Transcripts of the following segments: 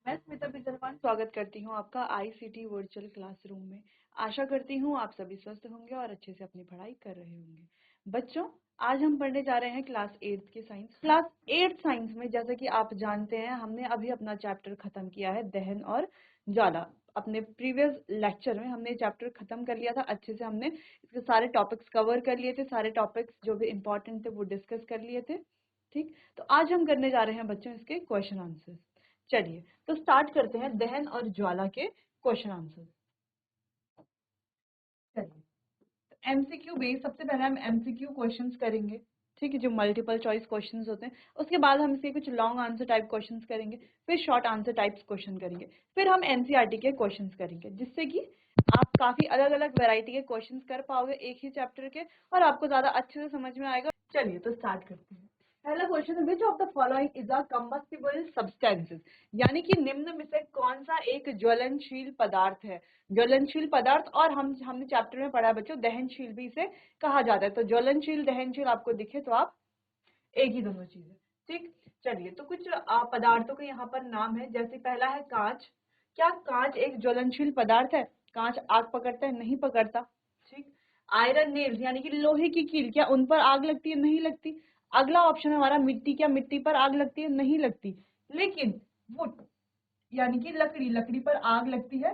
मैं स्मिता बिजरवान स्वागत करती हूँ आपका आईसीटी वर्चुअल क्लासरूम में। आशा करती हूँ आप सभी स्वस्थ होंगे और अच्छे से अपनी पढ़ाई कर रहे होंगे। बच्चों, आज हम पढ़ने जा रहे हैं क्लास 8 की साइंस। क्लास 8 साइंस में जैसा कि आप जानते हैं, हमने अभी अपना चैप्टर खत्म किया है दहन और ज्वाला। अपने प्रीवियस लेक्चर में हमने चैप्टर खत्म कर लिया था, अच्छे से हमने इसके सारे टॉपिक्स कवर कर लिए थे, सारे टॉपिक्स जो भी इंपॉर्टेंट थे वो डिस्कस कर लिए थे। ठीक, तो आज हम करने जा रहे हैं बच्चों इसके क्वेश्चन आंसर। चलिए तो स्टार्ट करते हैं दहन और ज्वाला के क्वेश्चन आंसर। चलिए, एमसीक्यू बेस सबसे पहले हम एमसीक्यू क्वेश्चंस करेंगे। ठीक है, जो मल्टीपल चॉइस क्वेश्चंस होते हैं। उसके बाद हम इसके कुछ लॉन्ग आंसर टाइप क्वेश्चंस करेंगे, फिर शॉर्ट आंसर टाइप्स क्वेश्चन करेंगे, फिर हम एनसीईआरटी के क्वेश्चंस करेंगे, जिससे कि आप काफी अलग अलग वैरायटी के क्वेश्चंस कर पाओगे एक ही चैप्टर के, और आपको ज्यादा अच्छे से समझ में आएगा। चलिए तो स्टार्ट करते हैं। पहला क्वेश्चन है, which of the following is a combustible substances, यानी कि निम्न में से कौन सा एक ज्वलनशील पदार्थ है। ज्वलनशील पदार्थ, और हमने चैप्टर में पढ़ा है बच्चों, दहनशील भी इसे कहा जाता है। तो ज्वलनशील दहनशील आपको दिखे तो आप एक ही दोनों चीजें। ठीक, चलिए तो कुछ पदार्थों के यहाँ पर नाम है। जैसे पहला है कांच। क्या कांच एक ज्वलनशील पदार्थ है? कांच आग पकड़ता है? नहीं पकड़ता। ठीक, आयरन नेल्स यानी कि लोहे की कील, क्या उन पर आग लगती है? नहीं लगती। अगला ऑप्शन है हमारा मिट्टी। क्या मिट्टी पर आग लगती है? नहीं लगती। लेकिन वुड यानी कि लकड़ी, लकड़ी पर आग लगती है?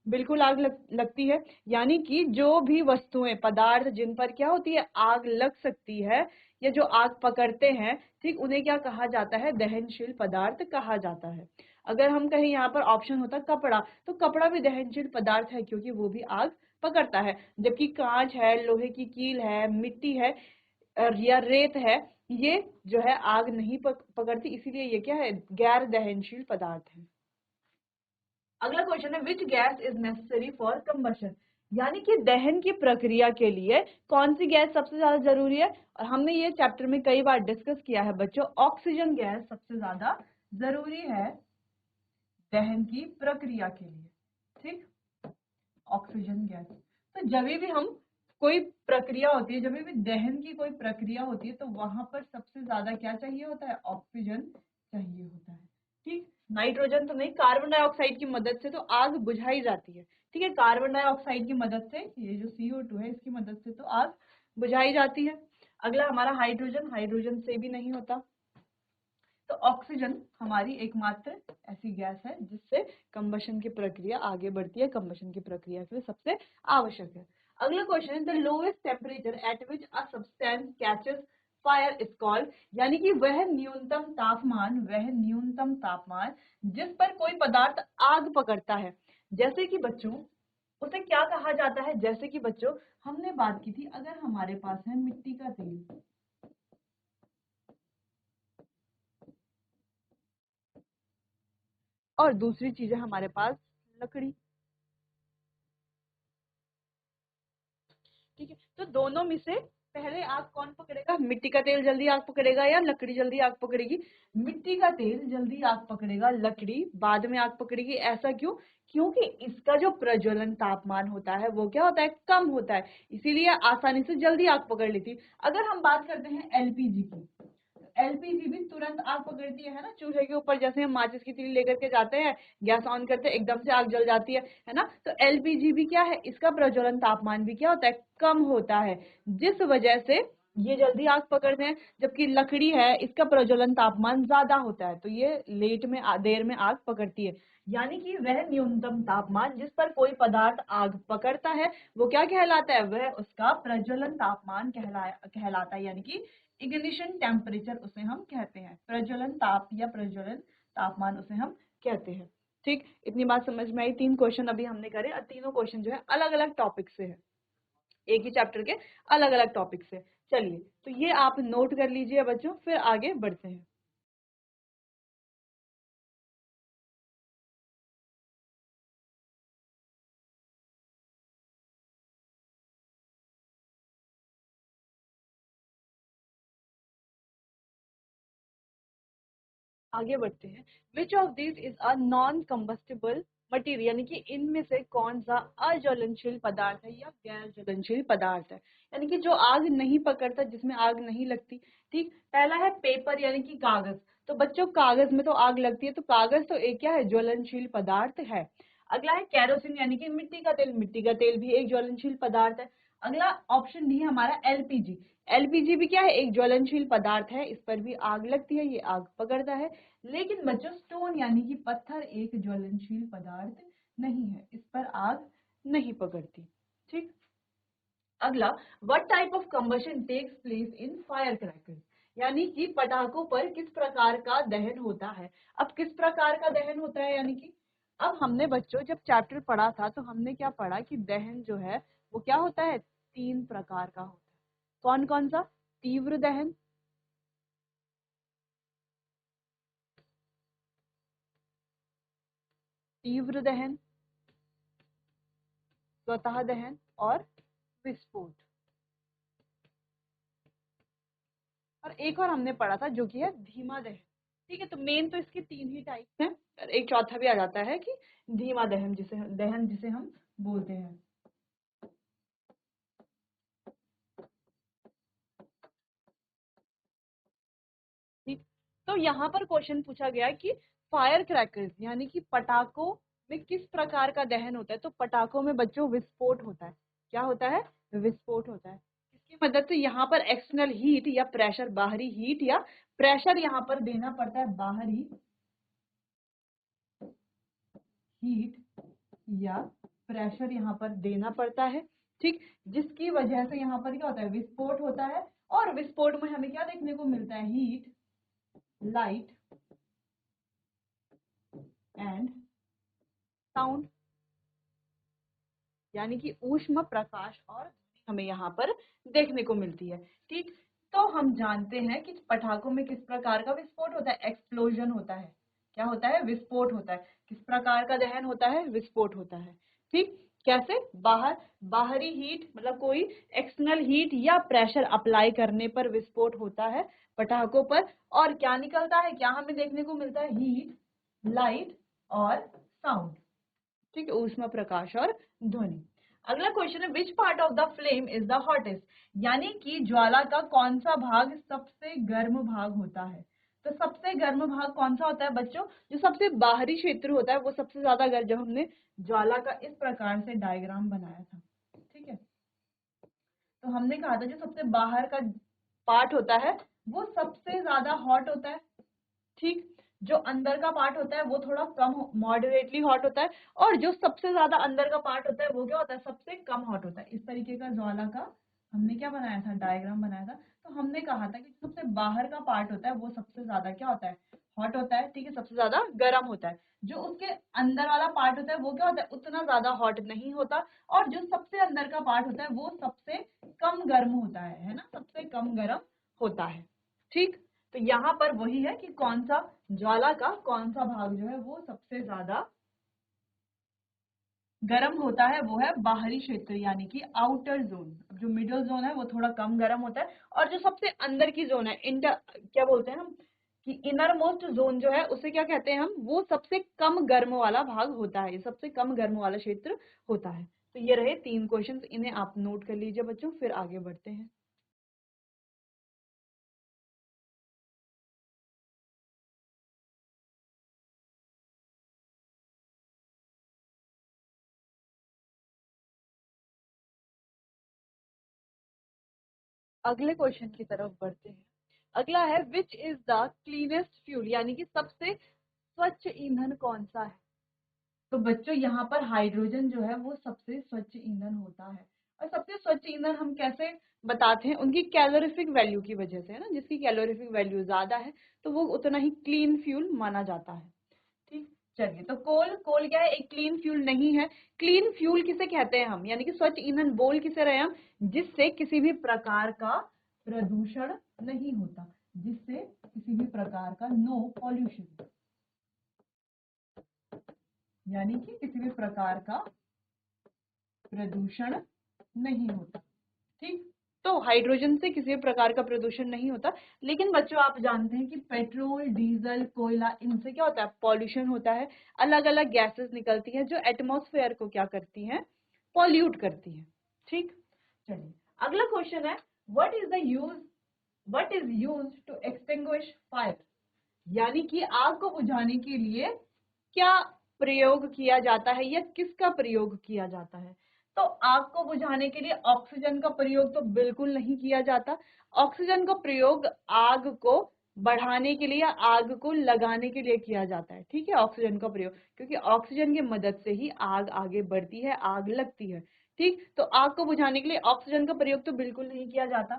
बिल्कुल आग लगती है। यानी कि जो भी वस्तुएं, पदार्थ जिन पर क्या होती है, आग लग सकती है, या जो आग पकड़ते हैं, ठीक, उन्हें क्या कहा जाता है? दहनशील पदार्थ कहा जाता है। अगर हम कहें यहाँ पर ऑप्शन होता कपड़ा, तो कपड़ा भी दहनशील पदार्थ है, क्योंकि वो भी आग पकड़ता है। जबकि कांच है, लोहे की कील है, मिट्टी है या रेत है, ये जो है आग नहीं पकड़ती, इसीलिए ये क्या है? गैर दहनशील पदार्थ है। अगला क्वेश्चन है, which gas is necessary for combustion, यानी कि दहन की प्रक्रिया के लिए कौन सी गैस सबसे ज्यादा जरूरी है। और हमने ये चैप्टर में कई बार डिस्कस किया है बच्चों, ऑक्सीजन गैस सबसे ज्यादा जरूरी है दहन की प्रक्रिया के लिए। ठीक, ऑक्सीजन गैस। तो जब भी हम कोई प्रक्रिया होती है, जब भी दहन की कोई प्रक्रिया होती है, तो वहां पर सबसे ज्यादा क्या चाहिए होता है? ऑक्सीजन चाहिए होता है। ठीक, नाइट्रोजन तो नहीं, कार्बन डाइऑक्साइड की मदद से तो आग बुझाई जाती है। ठीक है, कार्बन डाइऑक्साइड की मदद से, ये जो CO2 है, इसकी मदद से तो आग बुझाई जाती है। अगला हमारा हाइड्रोजन, हाइड्रोजन से भी नहीं होता। तो ऑक्सीजन हमारी एकमात्र ऐसी गैस है जिससे कंबशन की प्रक्रिया आगे बढ़ती है, कंबशन की प्रक्रिया के लिए सबसे आवश्यक है। अगला क्वेश्चन है, the lowest temperature at which a substance catches fire is called, यानी कि वह न्यूनतम तापमान, वह न्यूनतम तापमान जिस पर कोई पदार्थ आग पकड़ता है। जैसे कि बच्चों उसे क्या कहा जाता है? जैसे कि बच्चों हमने बात की थी, अगर हमारे पास है मिट्टी का तेल, और दूसरी चीज है हमारे पास लकड़ी। ठीक है, तो दोनों में से पहले आग कौन पकड़ेगा? मिट्टी का तेल जल्दी आग पकड़ेगा या लकड़ी जल्दी आग पकड़ेगी? मिट्टी का तेल जल्दी आग पकड़ेगा, लकड़ी बाद में आग पकड़ेगी। ऐसा क्यों? क्योंकि इसका जो प्रज्वलन तापमान होता है वो क्या होता है? कम होता है, इसीलिए आसानी से जल्दी आग पकड़ लेती है। अगर हम बात करते हैं एलपीजी की, एलपीजी भी तुरंत आग पकड़ती है ना। चूल्हे के ऊपर जैसे हम माचिस की तीली लेकर के जाते हैं, गैस ऑन करते हैं, एकदम से आग जल जाती है ना। तो एलपीजी भी क्या है? इसका प्रज्वलन तापमान भी क्या होता है? कम होता है, जिस वजह से ये जल्दी आग पकड़ते हैं। जबकि लकड़ी है, इसका प्रज्वलन तापमान ज्यादा होता है, तो ये लेट में देर में आग पकड़ती है। यानी कि वह न्यूनतम तापमान जिस पर कोई पदार्थ आग पकड़ता है वो क्या कहलाता है? वह उसका प्रज्वलन तापमान कहलाता है, यानी कि इग्निशन टेम्परेचर उसे हम कहते हैं। प्रज्वलन ताप या प्रज्वलन तापमान उसे हम कहते हैं। ठीक, इतनी बात समझ में आई। 3 क्वेश्चन अभी हमने करे, और तीनों क्वेश्चन जो है अलग अलग टॉपिक से है, एक ही चैप्टर के अलग अलग टॉपिक से। चलिए तो ये आप नोट कर लीजिए बच्चों, फिर आगे बढ़ते हैं। आगे बढ़ते हैं। Which of this is a non combustible material, यानी कि इनमें से कौन सा अज्वलनशील पदार्थ है या गैर ज्वलनशील पदार्थ है, यानी कि जो आग नहीं पकड़ता, जिसमें आग नहीं लगती। ठीक, पहला है पेपर यानी कि कागज। तो बच्चों कागज में तो आग लगती है, तो कागज तो एक क्या है, ज्वलनशील पदार्थ है। अगला है केरोसिन यानी कि मिट्टी का तेल, मिट्टी का तेल भी एक ज्वलनशील पदार्थ है। अगला ऑप्शन डी हमारा एलपीजी, एलपीजी भी क्या है, एक ज्वलनशील पदार्थ है, इस पर भी आग लगती है, ये आग पकड़ता है। लेकिन बच्चों स्टोन यानी कि पत्थर एक ज्वलनशील पदार्थ नहीं है, इस पर आग नहीं पकड़ती। ठीक, अगला what type of combustion takes place in fire crackers, यानी कि पटाखों पर किस प्रकार का दहन होता है। अब किस प्रकार का दहन होता है, यानी कि अब हमने बच्चों जब चैप्टर पढ़ा था तो हमने क्या पढ़ा कि दहन जो है वो क्या होता है, 3 प्रकार का होता है। कौन कौन सा, तीव्र दहन, तीव्र दहन, स्वतः दहन और विस्फोट। और एक और हमने पढ़ा था जो कि है धीमा दहन। ठीक है, तो मेन तो इसके 3 ही टाइप्स हैं, और एक चौथा भी आ जाता है कि धीमा दहन जिसे हम बोलते हैं। ठीक, तो यहाँ पर क्वेश्चन पूछा गया कि फायर क्रैकर्स यानी कि पटाखों में किस प्रकार का दहन होता है। तो पटाखों में बच्चों विस्फोट होता है। क्या होता है, विस्फोट होता है। इसकी मदद से यहाँ पर एक्सटर्नल हीट या प्रेशर, बाहरी हीट या प्रेशर यहाँ पर देना पड़ता है, बाहरी हीट या प्रेशर यहाँ पर देना पड़ता है। ठीक, जिसकी वजह से यहाँ पर क्या होता है, विस्फोट होता है। और विस्फोट में हमें क्या देखने को मिलता है, हीट, लाइट एंड साउंड, यानी कि ऊष्म, प्रकाश और ध्वनि हमें यहाँ पर देखने को मिलती है। ठीक, तो हम जानते हैं कि पटाखों में किस प्रकार का विस्फोट होता है, एक्सप्लोजन होता है। क्या होता है, विस्फोट होता है। किस प्रकार का दहन होता है, विस्फोट होता है। ठीक, कैसे, बाहरी हीट मतलब कोई एक्सटर्नल हीट या प्रेशर अप्लाई करने पर विस्फोट होता है पटाखों पर। और क्या निकलता है, क्या हमें देखने को मिलता है, हीट, लाइट और साउंड। ठीक है, ऊष्मा, प्रकाश और ध्वनि। अगला क्वेश्चन है which part of the flame is the hottest, यानी कि ज्वाला का कौन सा भाग सबसे गर्म भाग होता है। तो सबसे गर्म भाग कौन सा होता है बच्चों, जो सबसे बाहरी क्षेत्र होता है वो सबसे ज्यादा गर्म। जब हमने ज्वाला का इस प्रकार से डायग्राम बनाया था, ठीक है, तो हमने कहा था जो सबसे बाहर का पार्ट होता है वो सबसे ज्यादा हॉट होता है। ठीक, जो अंदर का पार्ट होता है वो थोड़ा कम मॉडरेटली हॉट होता है। और जो सबसे ज्यादा अंदर का पार्ट होता है वो क्या होता है, सबसे कम हॉट होता है। इस तरीके का ज्वाला का हमने क्या बनाया था, डायग्राम बनाया था। तो हमने कहा था कि सबसे बाहर का पार्ट होता है वो सबसे ज्यादा क्या होता है, हॉट होता है। ठीक है, सबसे ज्यादा गर्म होता है। जो उसके अंदर वाला पार्ट होता है वो क्या होता है, उतना ज्यादा हॉट नहीं होता। और जो सबसे अंदर का पार्ट होता है वो सबसे कम गर्म होता है ना, सबसे कम गर्म होता है। ठीक, तो यहाँ पर वही है कि कौन सा ज्वाला का कौन सा भाग जो है वो सबसे ज्यादा गर्म होता है, वो है बाहरी क्षेत्र यानी कि आउटर जोन। जो मिडल जोन है वो थोड़ा कम गर्म होता है। और जो सबसे अंदर की जोन है, इंटर क्या बोलते हैं हम, कि इनर मोस्ट जोन जो है उसे क्या कहते हैं हम, वो सबसे कम गर्म वाला भाग होता है, सबसे कम गर्म वाला क्षेत्र होता है। तो ये रहे 3 क्वेश्चंस, इन्हें आप नोट कर लीजिए बच्चों, फिर आगे बढ़ते हैं। अगले क्वेश्चन की तरफ बढ़ते हैं। अगला है which is the cleanest fuel, यानी कि सबसे स्वच्छ ईंधन कौन सा है। तो बच्चों यहाँ पर हाइड्रोजन जो है वो सबसे स्वच्छ ईंधन होता है। और सबसे स्वच्छ ईंधन हम कैसे बताते हैं, उनकी कैलोरीफिक वैल्यू की वजह से, है ना, जिसकी कैलोरीफिक वैल्यू ज्यादा है तो वो उतना ही क्लीन फ्यूल माना जाता है। ठीक, चलिए, तो कोल, कोल क्या है, एक क्लीन फ्यूल नहीं है। क्लीन फ्यूल किसे कहते हैं हम, यानी कि स्वच्छ ईंधन बोल किसे रहे हम, जिससे किसी भी प्रकार का प्रदूषण नहीं होता, जिससे किसी भी प्रकार का नो पॉल्यूशन, यानी कि किसी भी प्रकार का प्रदूषण नहीं होता। ठीक, तो हाइड्रोजन से किसी भी प्रकार का प्रदूषण नहीं होता। लेकिन बच्चों आप जानते हैं कि पेट्रोल, डीजल, कोयला, इनसे क्या होता है, पॉल्यूशन होता है। अलग अलग गैसेस निकलती है जो एटमॉस्फेयर को क्या करती हैं, पॉल्यूट करती हैं। ठीक, चलिए, अगला क्वेश्चन है what is use to extinguish fire, यानी कि आग को बुझाने के लिए क्या प्रयोग किया जाता है या किसका प्रयोग किया जाता है? तो आग को बुझाने के लिए ऑक्सीजन का प्रयोग तो बिल्कुल नहीं किया जाता। ऑक्सीजन का प्रयोग आग को बढ़ाने के लिए या आग को लगाने के लिए किया जाता है। ठीक है, ऑक्सीजन का प्रयोग, क्योंकि ऑक्सीजन की मदद से ही आग आगे बढ़ती है, आग लगती है। ठीक, तो आग को बुझाने के लिए ऑक्सीजन का प्रयोग तो बिल्कुल नहीं किया जाता।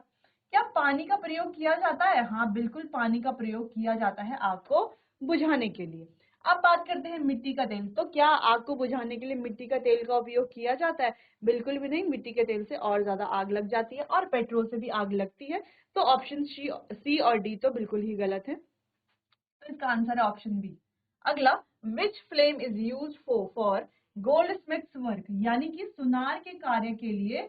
क्या पानी का प्रयोग किया जाता है? हाँ, बिल्कुल पानी का प्रयोग किया जाता है आग को बुझाने के लिए। अब बात करते हैं मिट्टी का तेल। तो क्या आग को बुझाने के लिए मिट्टी का तेल का उपयोग किया जाता है? बिल्कुल भी नहीं, मिट्टी के तेल से और ज्यादा आग लग जाती है और पेट्रोल से भी आग लगती है। तो ऑप्शन सी और डी तो बिल्कुल ही गलत है। तो इसका आंसर है ऑप्शन बी। अगला, which flame is use for goldsmiths work, यानी कि सुनार के कार्य के लिए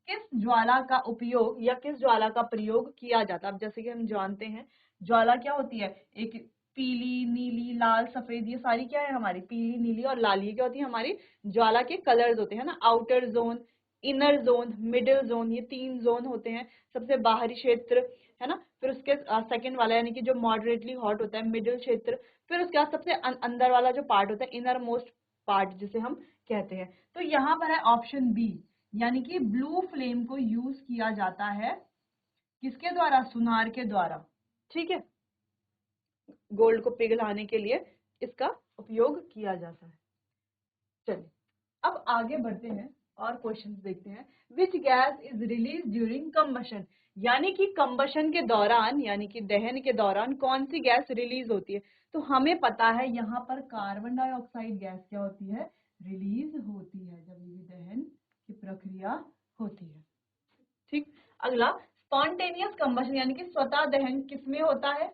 किस ज्वाला का उपयोग या किस ज्वाला का प्रयोग किया जाता है? अब जैसे कि हम जानते हैं ज्वाला क्या होती है, एक पीली, नीली, लाल, सफेद, ये सारी क्या है हमारी, पीली, नीली और लाल, ये क्या होती है हमारी ज्वाला के कलर्स होते हैं ना। Outer zone, inner zone, middle zone, ये 3 जोन होते हैं। सबसे बाहरी क्षेत्र, है ना, फिर उसके सेकंड वाला यानी कि जो मॉडरेटली हॉट होता है, मिडिल क्षेत्र, फिर उसके बाद सबसे अंदर वाला जो पार्ट होता है, इनर मोस्ट पार्ट जिसे हम कहते हैं। तो यहाँ पर है ऑप्शन बी, यानी कि ब्लू फ्लेम को यूज किया जाता है किसके द्वारा? सुनार के द्वारा। ठीक है, गोल्ड को पिघलाने के लिए इसका उपयोग किया जाता है। चलिए अब आगे बढ़ते हैं और क्वेश्चन देखते हैं। Which gas is release during combustion, यानी कि कंबशन के दौरान, यानी कि दहन के दौरान कौन सी गैस रिलीज होती है? तो हमें पता है यहाँ पर कार्बन डाइऑक्साइड गैस क्या होती है, रिलीज होती है जब ये दहन की प्रक्रिया होती है। ठीक, अगला, स्पॉन्टेनियस कंबशन यानी कि स्वतः दहन किसमें होता है?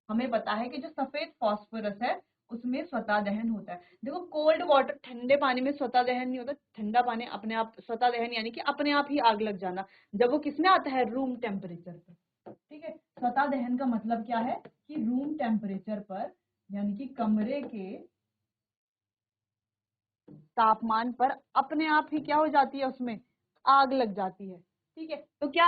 हमें पता है कि जो सफेद फास्फोरस है उसमें स्वतः दहन होता है। देखो, कोल्ड वाटर, ठंडे पानी में स्वतः दहन नहीं होता। ठंडा पानी अपने आप स्वतः दहन यानी कि अपने आप ही आग लग जाना, जब वो किसमें आता है? रूम टेम्परेचर पर। ठीक है, स्वतः दहन का मतलब क्या है कि रूम टेम्परेचर पर, यानी कि कमरे के तापमान पर अपने आप ही क्या हो जाती है, उसमें आग लग जाती है। ठीक है, तो क्या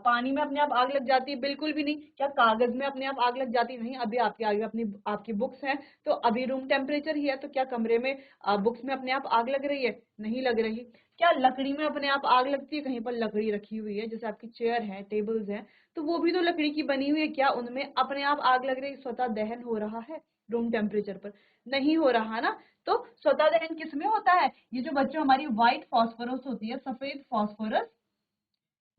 पानी में अपने आप आग लग जाती है? बिल्कुल भी नहीं। क्या कागज में अपने आप आग लग जाती है? नहीं। अभी आपके आगे अपनी आपकी बुक्स हैं, तो अभी रूम टेम्परेचर ही है, तो क्या कमरे में बुक्स में अपने आप आग लग रही है? नहीं लग रही। क्या लकड़ी में अपने आप आग लगती है? कहीं पर लकड़ी रखी हुई है, जैसे आपकी चेयर है, टेबल्स हैं, तो वो भी तो लकड़ी की बनी हुई है, क्या उनमें अपने आप आग लग रही है? स्वतः दहन हो रहा है रूम टेम्परेचर पर? नहीं हो रहा ना। तो स्वतः दहन किसमें होता है? ये जो बच्चों हमारी व्हाइट फास्फोरस होती है, सफेद फास्फोरस,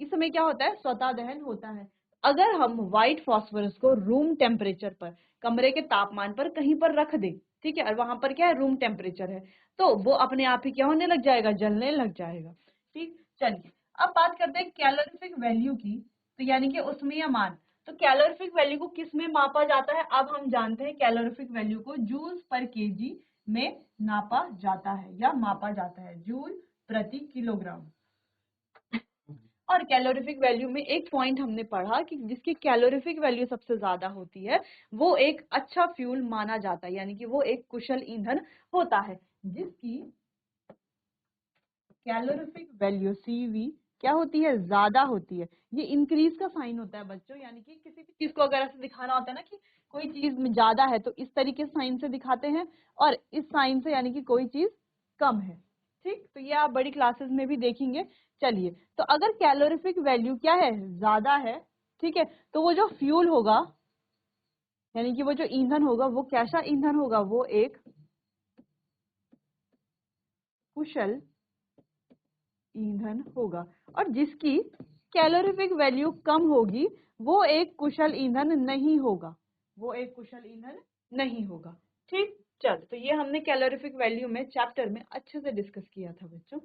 इसमें क्या होता है? स्वतः दहन होता है। अगर हम व्हाइट फास्फोरस को रूम टेम्परेचर पर, कमरे के तापमान पर कहीं पर रख दें, ठीक है, और वहां पर क्या है? रूम टेम्परेचर है, तो वो अपने आप ही क्या होने लग जाएगा? जलने लग जाएगा। ठीक, चलिए अब बात करते हैं कैलोरीफिक वैल्यू की। तो यानी कि उसमें मान, तो कैलोरीफिक वैल्यू को किस में मापा जाता है? अब हम जानते हैं कैलोरीफिक वैल्यू को जूल्स पर केजी में नापा जाता है या मापा जाता है, जूल प्रति किलोग्राम। और कैलोरीफिक वैल्यू में एक पॉइंट हमने पढ़ा कि जिसकी कैलोरीफिक वैल्यू सबसे ज्यादा होती है वो एक अच्छा फ्यूल माना जाता है, यानी कि वो एक कुशल ईंधन होता है। जिसकी कैलोरीफिक वैल्यू सीवी क्या होती है? ज्यादा होती है। ये इंक्रीज का साइन होता है बच्चों, यानी कि किसी भी चीज को अगर ऐसे दिखाना होता है ना कि कोई चीज में ज्यादा है, तो इस तरीके से साइन से दिखाते हैं, और इस साइन से यानी कि कोई चीज कम है। ठीक, तो ये आप बड़ी क्लासेस में भी देखेंगे। चलिए, तो अगर कैलोरीफिक वैल्यू क्या है? ज्यादा है, ठीक है, तो वो जो फ्यूल होगा, यानी कि वो जो ईंधन होगा, वो कैसा ईंधन होगा? वो एक कुशल ईंधन होगा। और जिसकी कैलोरीफिक वैल्यू कम होगी वो एक कुशल ईंधन नहीं होगा, वो एक कुशल ईंधन नहीं होगा। ठीक, चलो, तो ये हमने कैलोरीफिक वैल्यू में चैप्टर में अच्छे से डिस्कस किया था बच्चों।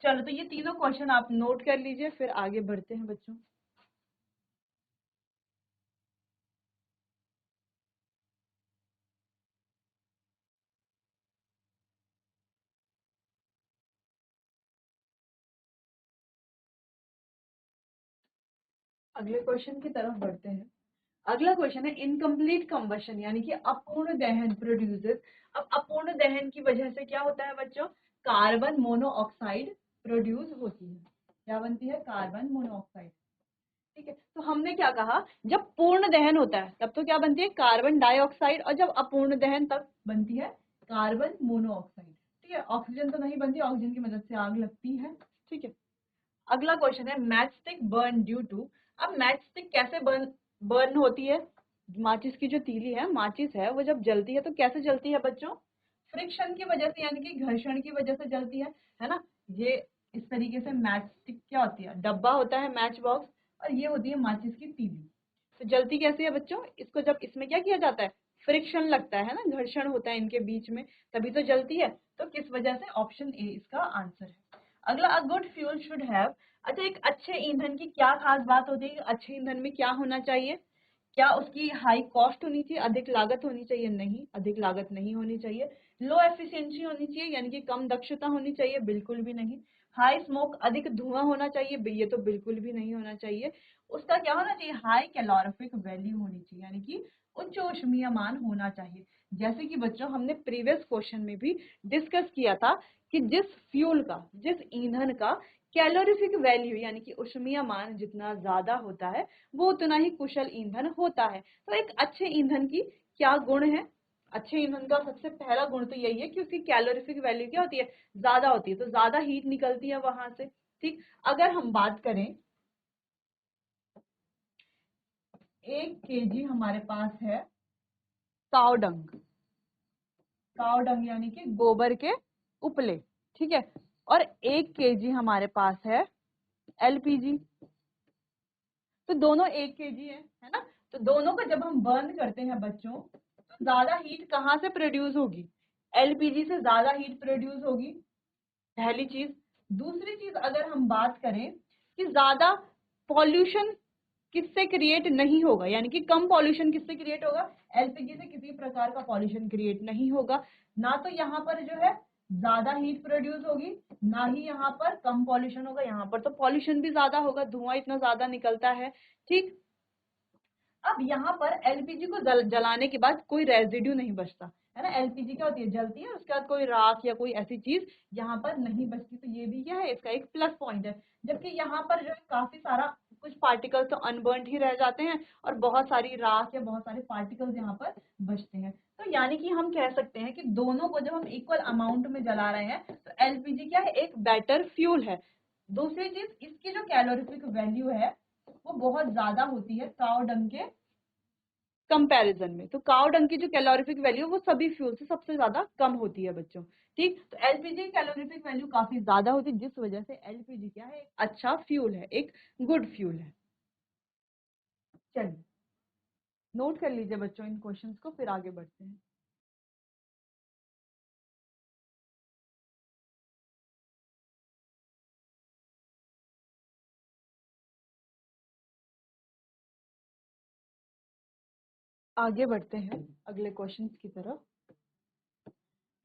चलो, तो ये तीनों क्वेश्चन आप नोट कर लीजिए, फिर आगे बढ़ते हैं बच्चों। अगले क्वेश्चन की तरफ बढ़ते हैं। अगला क्वेश्चन है इनकम्प्लीट कंबशन, यानी कि अपूर्ण दहन प्रोड्यूसेस। अब अपूर्ण दहन की वजह से क्या होता है बच्चों? कार्बन मोनोऑक्साइड प्रोड्यूस होती है। क्या बनती है? Carbon monoxide. ठीक है। तो हमने क्या कहा, जब पूर्ण दहन होता है तब तो क्या बनती है, कार्बन डाइऑक्साइड, और जब अपूर्ण दहन तब बनती है कार्बन मोनोऑक्साइड। ठीक है, ऑक्सीजन तो नहीं बनती, ऑक्सीजन की मदद से आग लगती है। ठीक है, अगला क्वेश्चन है matchstick burn due to. अब मैच स्टिक कैसे बर्न होती है, माचिस की जो तीली है, माचिस है, वो जब जलती है तो कैसे जलती है बच्चों, फ्रिक्शन की वजह से, यानी कि घर्षण की वजह से जलती है ना। ये इस तरीके से मैच स्टिक क्या होती है, डब्बा होता है मैच बॉक्स, और ये होती है माचिस की तीली। तो जलती कैसे है बच्चों, इसको जब इसमें क्या किया जाता है, फ्रिक्शन लगता है ना, घर्षण होता है इनके बीच में, तभी तो जलती है। तो किस वजह से, ऑप्शन ए इसका आंसर है। अगला, a good fuel should have. अच्छा, एक अच्छे ईंधन की क्या खास बात होती है, अच्छे ईंधन में क्या होना चाहिए, क्या उसकी हाई कॉस्ट होनी चाहिए, अधिक लागत होनी चाहिए, नहीं, अधिक लागत नहीं होनी चाहिए। लो एफिशिएंसी होनी चाहिए, यानी कि कम दक्षता होनी चाहिए, बिल्कुल भी नहीं। हाई स्मोक, अधिक धुआं होना चाहिए, ये तो बिल्कुल भी नहीं होना चाहिए। उसका क्या होना चाहिए, हाई कैलोरीफिक वैल्यू होनी चाहिए, यानी कि उच्च ऊष्मीयमान होना चाहिए। जैसे कि बच्चों हमने प्रीवियस क्वेश्चन में भी डिस्कस किया था कि जिस फ्यूल का, जिस ईंधन का कैलोरीफिक वैल्यू यानी कि ऊष्मीय मान जितना ज्यादा होता है, वो उतना ही कुशल ईंधन होता है। तो एक अच्छे ईंधन की क्या गुण है, अच्छे ईंधन का सबसे पहला गुण तो यही है कि उसकी कैलोरीफिक वैल्यू क्या होती है, ज्यादा होती है, तो ज्यादा हीट निकलती है वहां से। ठीक, अगर हम बात करें, 1 kg हमारे पास है काव डंग, काव डंग यानी कि गोबर के उपले, ठीक है, और 1 kg हमारे पास है एलपीजी। तो दोनों 1 kg है ना। तो दोनों का जब हम बर्न करते हैं बच्चों, तो ज्यादा हीट कहाँ से प्रोड्यूस होगी, एलपीजी से ज्यादा हीट प्रोड्यूस होगी, पहली चीज। दूसरी चीज, अगर हम बात करें कि ज्यादा पॉल्यूशन किससे क्रिएट नहीं होगा, यानी कि कम पॉल्यूशन किससे क्रिएट होगा, एलपीजी से किसी प्रकार का पॉल्यूशन क्रिएट नहीं होगा। ना तो यहाँ पर जो है ज्यादा हीट प्रोड्यूस होगी, ना ही यहाँ पर कम पॉल्यूशन होगा, यहाँ पर तो पॉल्यूशन भी ज्यादा होगा, धुआं इतना ज्यादा निकलता है। ठीक, अब यहाँ पर एलपीजी को जलाने के बाद कोई रेजिड्यू नहीं बचता, है ना। एलपीजी क्या होती है, जलती है, उसके बाद कोई राख या कोई ऐसी चीज यहाँ पर नहीं बचती, तो ये भी क्या है, इसका एक प्लस पॉइंट है। जबकि यहाँ पर जो है काफी सारा कुछ पार्टिकल्स तो अनबर्न्ड ही रह जाते हैं, और बहुत सारी राख या बहुत सारे पार्टिकल्स यहाँ पर बचते हैं। तो यानी कि हम कह सकते हैं कि दोनों को जब हम इक्वल अमाउंट में जला रहे हैं, तो एलपीजी क्या है, एक बेटर फ्यूल है। दूसरी चीज, इसकी जो कैलोरीफिक वैल्यू है वो बहुत ज्यादा होती है काव डंग के कंपैरिजन में। तो काव डंग की जो कैलोरीफिक वैल्यू वो सभी फ्यूल से सबसे ज्यादा कम होती है बच्चों। ठीक, तो एलपीजी की कैलोरीफिक वैल्यू काफी ज्यादा होती है, जिस वजह से एलपीजी क्या है, एक अच्छा फ्यूल है, एक गुड फ्यूल है। चलिए, नोट कर लीजिए बच्चों इन क्वेश्चंस को, फिर आगे बढ़ते हैं। आगे बढ़ते हैं अगले क्वेश्चंस की तरफ।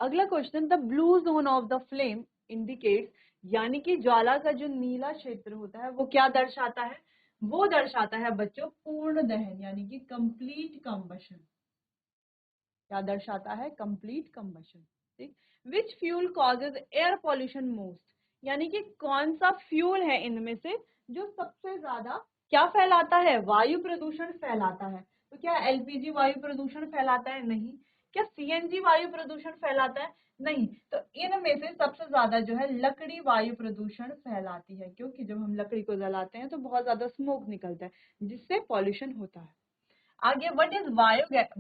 अगला question, the blue zone of the flame indicates, यानी कि ज्वाला का जो नीला क्षेत्र होता है वो क्या दर्शाता है, वो दर्शाता है बच्चों पूर्ण दहन, यानी कि कंप्लीट कंबशन। क्या दर्शाता है, कंप्लीट कंबशन। ठीक, which fuel causes air pollution most, यानी कि कौन सा फ्यूल है इनमें से जो सबसे ज्यादा क्या फैलाता है, वायु प्रदूषण फैलाता है। तो क्या एलपीजी वायु प्रदूषण फैलाता है, नहीं। क्या सीएनजी वायु प्रदूषण फैलाता है, नहीं। तो इनमें से सबसे ज्यादा जो है लकड़ी वायु प्रदूषण फैलाती है, क्योंकि जब हम लकड़ी को जलाते हैं तो बहुत ज्यादा स्मोक निकलता है जिससे पॉल्यूशन होता है। आगे, what is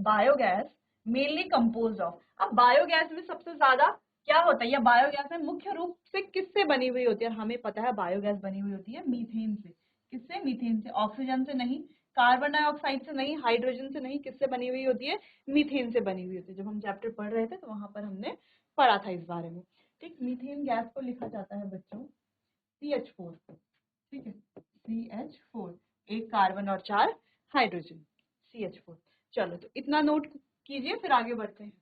biogas mainly composed of. अब बायोगैस में सबसे ज्यादा क्या होता है, या बायोगैस में मुख्य रूप से किससे बनी हुई होती है, और हमें पता है बायोगैस बनी हुई होती है मीथेन से। किससे, मीथेन से, ऑक्सीजन से नहीं, कार्बन डाइऑक्साइड से नहीं, हाइड्रोजन से नहीं, किससे बनी हुई होती है, मीथेन से बनी हुई होती है। जब हम चैप्टर पढ़ रहे थे तो वहां पर हमने पढ़ा था इस बारे में। ठीक, मीथेन गैस को लिखा जाता है बच्चों CH4। ठीक है, CH4, एक कार्बन और 4 हाइड्रोजन, CH4। चलो, तो इतना नोट कीजिए, फिर आगे बढ़ते हैं।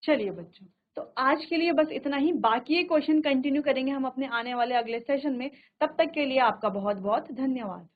चलिए बच्चों, तो आज के लिए बस इतना ही, बाकी ये क्वेश्चन कंटिन्यू करेंगे हम अपने आने वाले अगले सेशन में। तब तक के लिए आपका बहुत बहुत धन्यवाद।